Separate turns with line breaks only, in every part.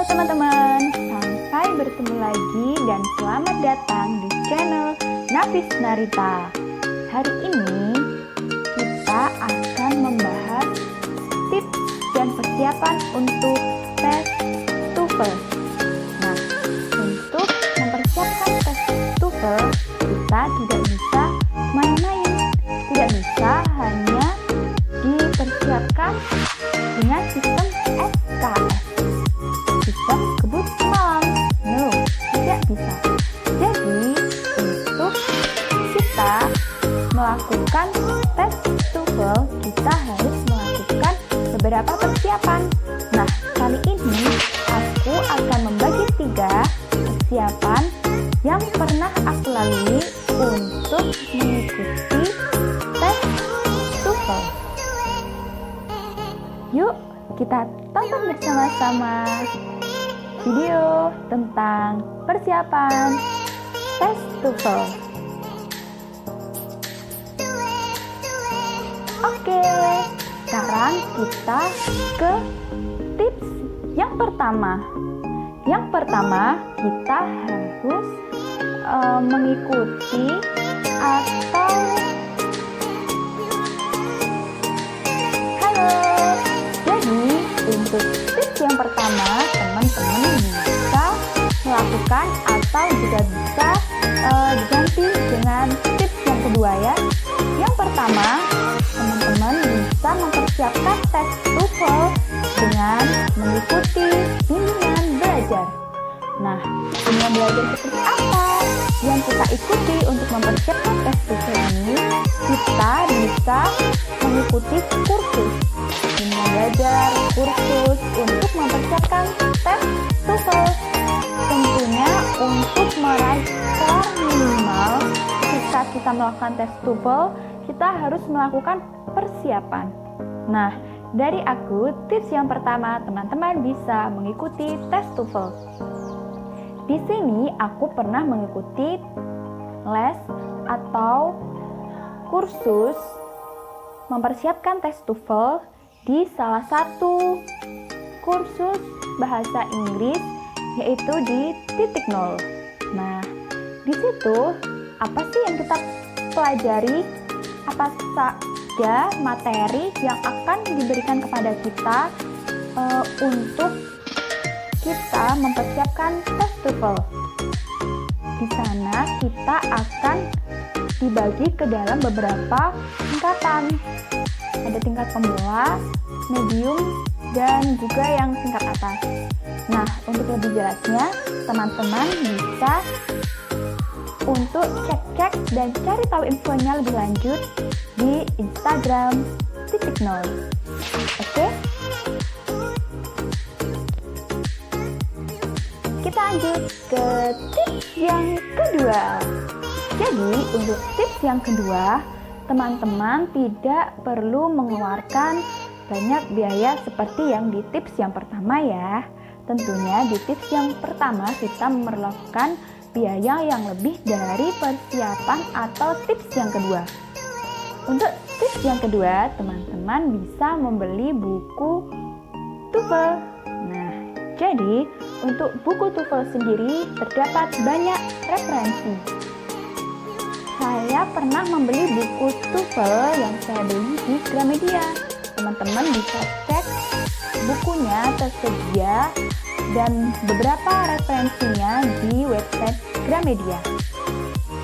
teman-teman, sampai bertemu lagi dan selamat datang di channel Nafis Narita. Hari ini kita akan membahas tips dan persiapan untuk tes TOEFL. Nah, untuk mempersiapkan tes TOEFL, kita tidak bisa main-main, tidak bisa hanya dipersiapkan dengan sistem SKS, sistem kebut semalam. No, tidak bisa. Jadi, untuk kita melakukan tes TOEFL, kita harus melakukan beberapa persiapan. Nah, kali ini aku akan membagi 3 persiapan yang pernah aku lalui untuk mengikuti tes TOEFL. Yuk, kita tonton bersama-sama video tentang persiapan tes TOEFL. Oke, sekarang kita ke tips yang pertama. Yang pertama, kita harus mengikuti atau untuk tips yang pertama, teman-teman bisa melakukan atau juga bisa diganti dengan tips yang kedua ya. Yang pertama, teman-teman bisa mempersiapkan tes TOEFL dengan mengikuti bimbingan belajar. Nah, bimbingan belajar seperti apa yang kita ikuti untuk mempersiapkan tes TOEFL ini? Kita bisa mengikuti kursus belajar, kursus untuk mempersiapkan tes TOEFL. Tentunya untuk meraih skor minimal ketika kita melakukan tes TOEFL, kita harus melakukan persiapan. Nah, dari aku, tips yang pertama, teman-teman bisa mengikuti tes TOEFL. Di sini aku pernah mengikuti les atau kursus mempersiapkan tes TOEFL di salah satu kursus bahasa Inggris, yaitu di Titik Nol. Nah, di situ apa sih yang kita pelajari? Apa saja materi yang akan diberikan kepada kita untuk kita mempersiapkan tes TOEFL? Di sana kita akan dibagi ke dalam beberapa tingkatan. Ada tingkat pemula, medium, dan juga yang tingkat atas. Nah, untuk lebih jelasnya, teman-teman bisa untuk cek-cek dan cari tahu infonya lebih lanjut di Instagram Titik Nol. Oke? Kita lanjut ke tips yang kedua. Jadi, untuk tips yang kedua, teman-teman tidak perlu mengeluarkan banyak biaya seperti yang di tips yang pertama ya. Tentunya di tips yang pertama kita memerlukan biaya yang lebih dari persiapan atau tips yang kedua. Untuk tips yang kedua, teman-teman bisa membeli buku TOEFL. Nah, jadi untuk buku TOEFL sendiri terdapat banyak referensi. Saya pernah membeli buku TOEFL yang saya beli di Gramedia. Teman-teman bisa cek bukunya tersedia dan beberapa referensinya di website Gramedia.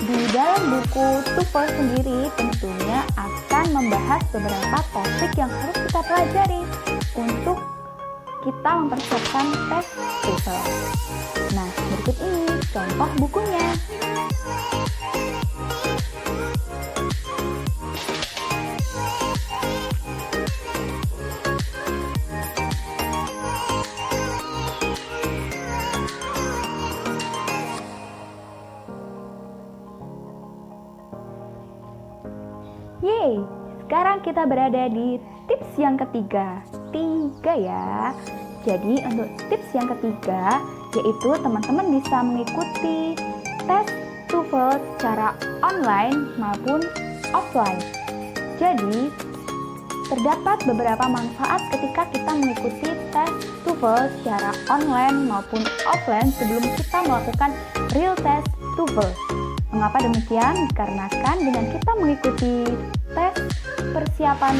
Di dalam buku TOEFL sendiri tentunya akan membahas beberapa topik yang harus kita pelajari untuk kita mempersiapkan tes TOEFL. Nah, berikut ini contoh bukunya. Yeay, sekarang kita berada di tips yang ketiga. 3 ya. Jadi untuk tips yang ketiga, yaitu teman-teman bisa mengikuti tes TOEFL secara online maupun offline. Jadi, terdapat beberapa manfaat ketika kita mengikuti tes TOEFL secara online maupun offline sebelum kita melakukan real test TOEFL. Mengapa demikian? Dikarenakan dengan kita mengikuti tes persiapan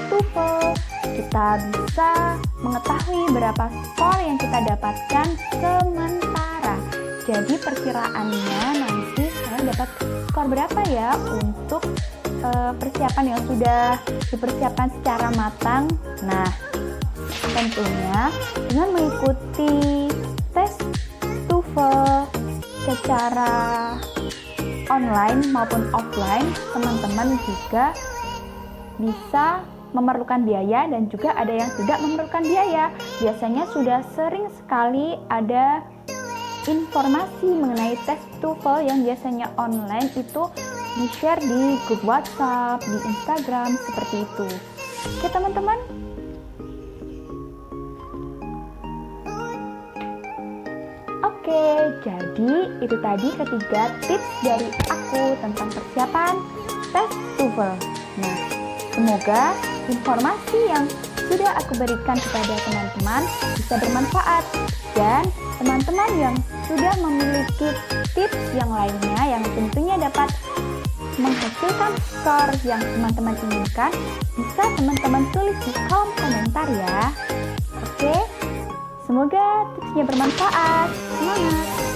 TOEFL, kita bisa mengetahui berapa skor yang kita dapatkan sementara. Jadi perkiraannya nanti saya dapat skor berapa ya untuk persiapan yang sudah dipersiapkan secara matang. Nah, tentunya dengan mengikuti tes TOEFL secara online maupun offline, teman-teman juga bisa memerlukan biaya dan juga ada yang tidak memerlukan biaya. Biasanya sudah sering sekali ada informasi mengenai tes TOEFL yang biasanya online itu di-share di grup WhatsApp, di Instagram, seperti itu. Oke teman-teman? Oke, jadi itu tadi ketiga tips dari aku tentang persiapan tes TOEFL. Nah, semoga informasi yang sudah aku berikan kepada teman-teman bisa bermanfaat dan teman-teman yang sudah memiliki tips yang lainnya yang tentunya dapat menghasilkan skor yang teman-teman inginkan, bisa teman-teman tulis di kolom komentar ya. Oke, semoga tipsnya bermanfaat. Semangat!